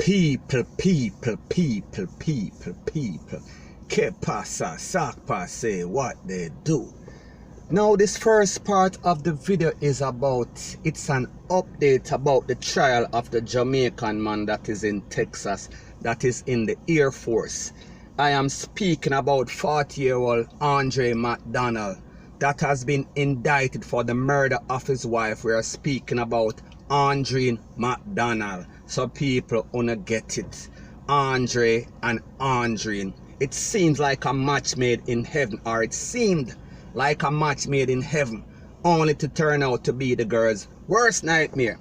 People. Que pasa, sac passe, what they do. Now this first part of the video is about, it's an update about the trial of the Jamaican man that is in Texas, that is in the Air Force. I am speaking about 40-year-old Andre McDonald that has been indicted for the murder of his wife. We are speaking about Andre McDonald. So people wanna get it. Andre and Andre. It seems like a match made in heaven, or it seemed like a match made in heaven, only to turn out to be the girl's worst nightmare.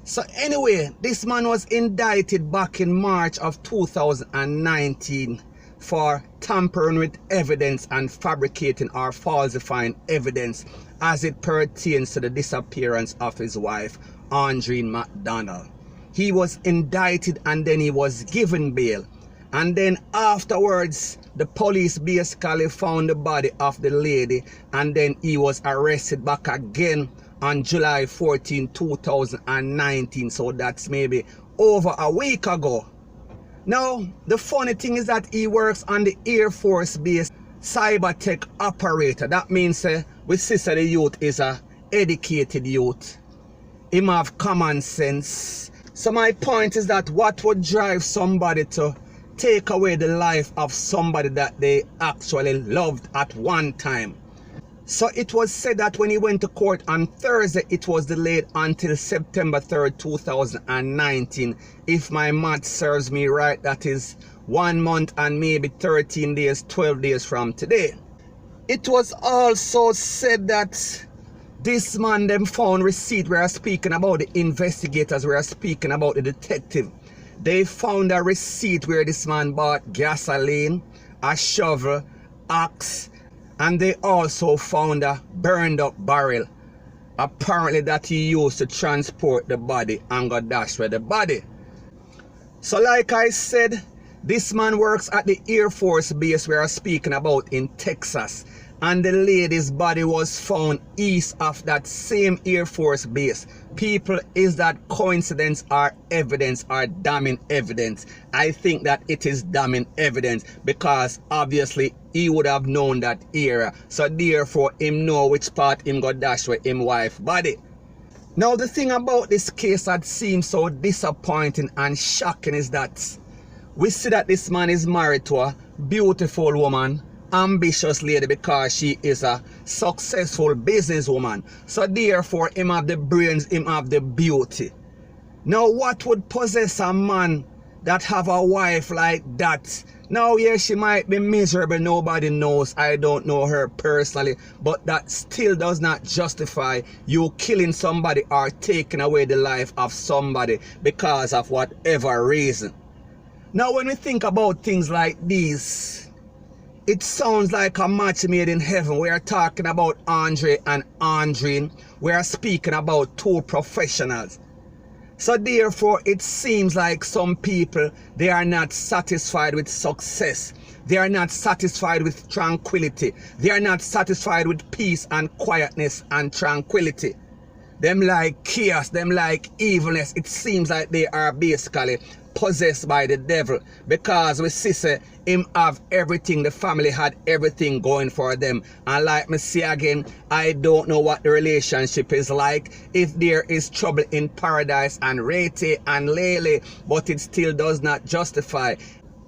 So anyway, this man was indicted back in March of 2019 for tampering with evidence and fabricating or falsifying evidence as it pertains to the disappearance of his wife, Andre McDonald. He was indicted and then he was given bail. And then afterwards, the police basically found the body of the lady, and then he was arrested back again on July 14, 2019. So that's maybe over a week ago. Now, the funny thing is that he works on the Air Force base cyber tech operator. That means we see the youth is a educated youth. Him have common sense. So my point is that what would drive somebody to take away the life of somebody that they actually loved at one time? So it was said that when he went to court on Thursday, it was delayed until September 3rd, 2019. If my math serves me right, that is 1 month and maybe 13 days, 12 days from today. It was also said that this man them found receipt. We are speaking about the investigators, we are speaking about the detective. They found a receipt where this man bought gasoline, a shovel, axe, and they also found a burned up barrel, apparently that he used to transport the body and go dash with the body. So like I said, this man works at the Air Force base we are speaking about in Texas, and the lady's body was found east of that same Air Force base. People, is that coincidence or evidence or damning evidence? I think that it is damning evidence, because obviously he would have known that area, so therefore him know which part him got dash with him wife body. Now the thing about this case that seems so disappointing and shocking is that we see that this man is married to a beautiful woman, ambitious lady, because she is a successful businesswoman. So therefore him have the brains, him have the beauty. Now what would possess a man that have a wife like that? Now yeah, she might be miserable, nobody knows, I don't know her personally, but that still does not justify you killing somebody or taking away the life of somebody because of whatever reason. Now when we think about things like these, it sounds like a match made in heaven. We are talking about Andre and Andre. We are speaking about two professionals. So therefore, it seems like some people, they are not satisfied with success. They are not satisfied with tranquility. They are not satisfied with peace and quietness and tranquility. Them like chaos, them like evilness. It seems like they are basically possessed by the devil, because we see him have everything, the family had everything going for them. And like me say again, I don't know what the relationship is like, if there is trouble in paradise and Rete and Lele, but it still does not justify.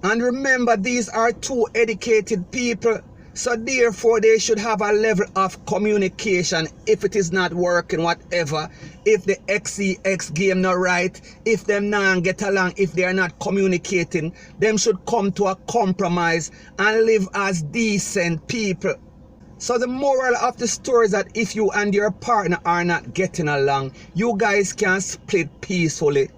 And remember, these are two educated people, so therefore they should have a level of communication. If it is not working, whatever, if the XCX game not right, if them not get along, if they are not communicating, them should come to a compromise and live as decent people. So the moral of the story is that if you and your partner are not getting along, you guys can split peacefully.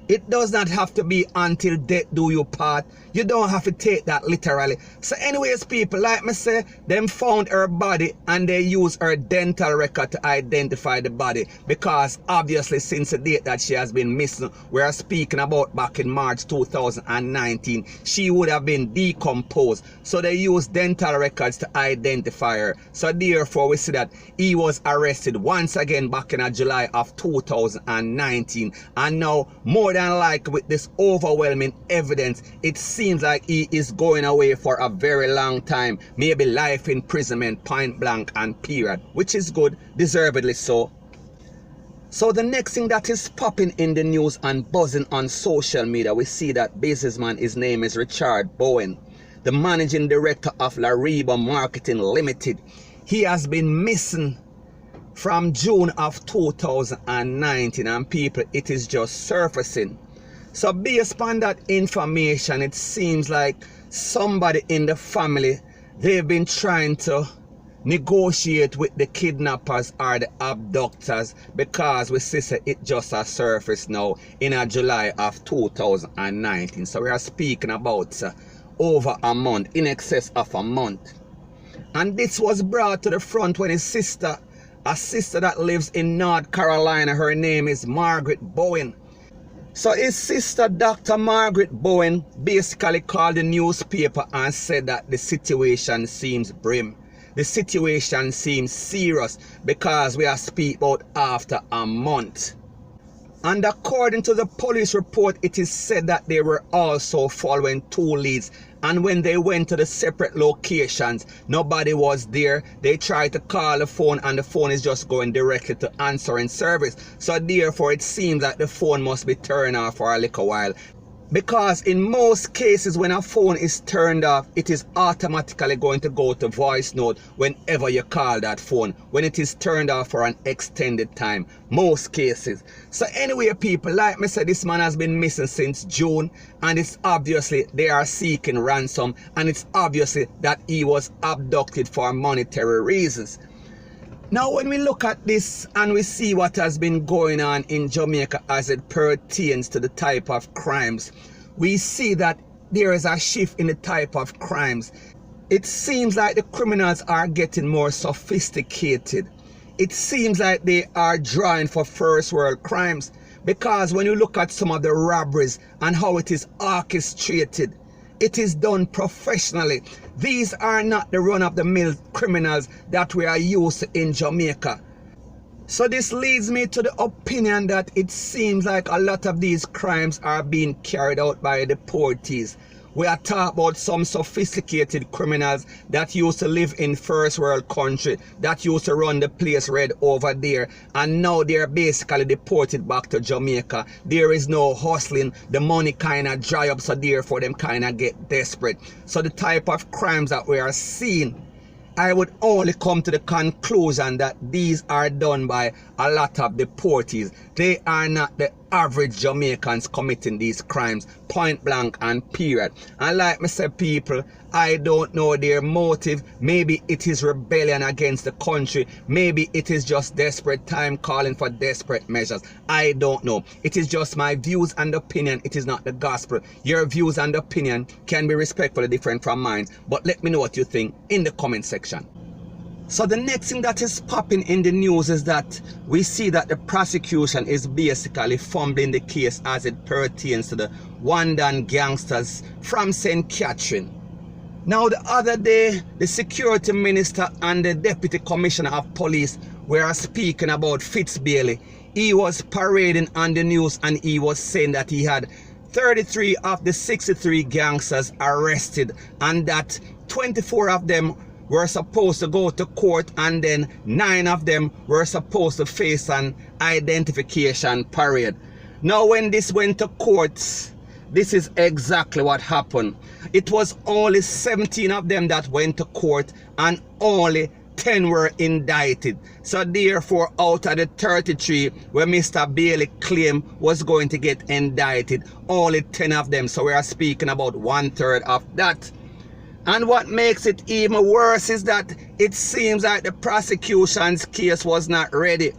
It does not have to be until death do you part. You don't have to take that literally. So anyways, people, like me say, them found her body and they use her dental record to identify the body, because obviously since the date that she has been missing, we are speaking about back in March 2019, she would have been decomposed. So they used dental records to identify her. So therefore we see that he was arrested once again back in July of 2019, and now more than than like with this overwhelming evidence, it seems like he is going away for a very long time, maybe life imprisonment, point blank and period, which is good, deservedly so. So the next thing that is popping in the news and buzzing on social media, we see that businessman, his name is Richard Bowen, the managing director of Lariba Marketing Limited. He has been missing from June of 2019, and people, it is just surfacing. So based upon that information, it seems like somebody in the family, they've been trying to negotiate with the kidnappers or the abductors, because we see it just a surface now in July of 2019. So we are speaking about over a month, in excess of a month. And this was brought to the front when his sister, a sister that lives in North Carolina, her name is Margaret Bowen. So his sister, Dr. Margaret Bowen, basically called the newspaper and said that the situation seems grim. The situation seems serious, because we are speaking about after a month. And according to the police report, it is said that they were also following 2 leads. And when they went to the separate locations, nobody was there. They tried to call the phone, and the phone is just going directly to answering service. So therefore, it seems that the phone must be turned off for a little while. Because in most cases, when a phone is turned off, it is automatically going to go to voice note whenever you call that phone, when it is turned off for an extended time, most cases. So anyway, people, like me said, this man has been missing since June, and it's obviously they are seeking ransom, and it's obviously that he was abducted for monetary reasons. Now, when we look at this and we see what has been going on in Jamaica as it pertains to the type of crimes, we see that there is a shift in the type of crimes. It seems like the criminals are getting more sophisticated. It seems like they are drawing for first world crimes, because when you look at some of the robberies and how it is orchestrated, it is done professionally. These are not the run-of-the-mill criminals that we are used to in Jamaica. So this leads me to the opinion that it seems like a lot of these crimes are being carried out by the deportees. We are talking about some sophisticated criminals that used to live in first world country, that used to run the place red over there, and now they're basically deported back to Jamaica. There is no hustling, the money kind of dry up, so therefore them kind of get desperate. So the type of crimes that we are seeing, I would only come to the conclusion that these are done by a lot of deportees. They are not the average Jamaicans committing these crimes, point blank and period. And like me say, people, I don't know their motive. Maybe it is rebellion against the country. Maybe it is just desperate time calling for desperate measures. I don't know. It is just my views and opinion. It is not the gospel. Your views and opinion can be respectfully different from mine. But let me know what you think in the comment section. So the next thing that is popping in the news is that we see that the prosecution is basically fumbling the case as it pertains to the Wandan gangsters from St. Catherine. Now the other day, the security minister and the deputy commissioner of police were speaking about Fitz Bailey. He was parading on the news and he was saying that he had 33 of the 63 gangsters arrested, and that 24 of them were supposed to go to court, and then 9 of them were supposed to face an identification parade. Now when this went to court, this is exactly what happened. It was only 17 of them that went to court, and only 10 were indicted. So therefore, out of the 33 where Mr. Bailey claimed was going to get indicted, only 10 of them. So we are speaking about 1/3 of that. And what makes it even worse is that it seems like the prosecution's case was not ready.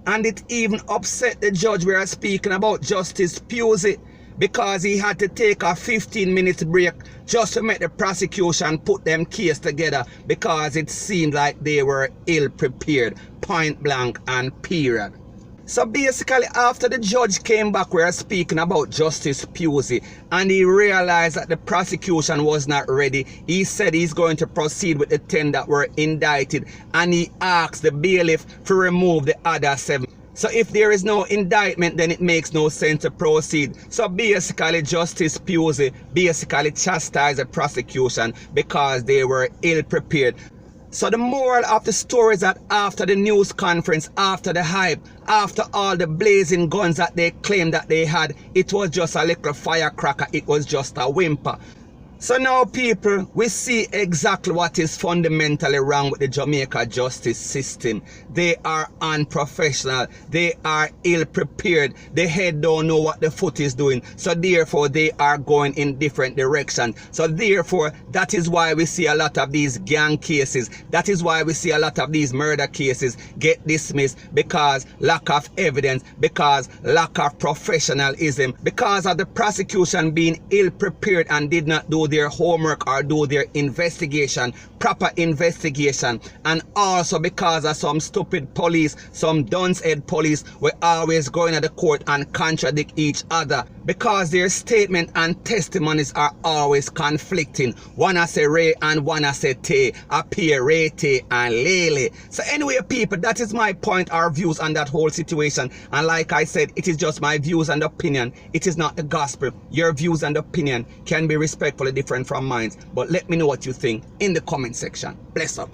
And it even upset the judge we are speaking about, Justice Pusey, because he had to take a 15-minute break just to make the prosecution put them case together, because it seemed like they were ill prepared, point blank and period. So basically, after the judge came back, we are speaking about Justice Pusey, and he realized that the prosecution was not ready. He said he's going to proceed with the 10 that were indicted, and he asked the bailiff to remove the other 7. So if there is no indictment, then it makes no sense to proceed. So basically, Justice Pusey basically chastised the prosecution because they were ill-prepared. So the moral of the story is that after the news conference, after the hype, after all the blazing guns that they claimed that they had, it was just a little firecracker, it was just a whimper. So now, people, we see exactly what is fundamentally wrong with the Jamaica justice system. They are unprofessional. They are ill-prepared. The head don't know what the foot is doing. So therefore, they are going in different directions. So therefore, that is why we see a lot of these gang cases. That is why we see a lot of these murder cases get dismissed, because lack of evidence, because lack of professionalism, because of the prosecution being ill-prepared and did not do their homework or do their investigation, proper investigation, and also because of some stupid police, some dunce head police were always going to the court and contradict each other, because their statement and testimonies are always conflicting. One I say Ray and one I say Tay, appear Ray, Tay and Lele. So anyway, people, that is my point or views on that whole situation. And like I said, it is just my views and opinion. It is not the gospel. Your views and opinion can be respectfully different from mine, but let me know what you think in the comment section. Bless up.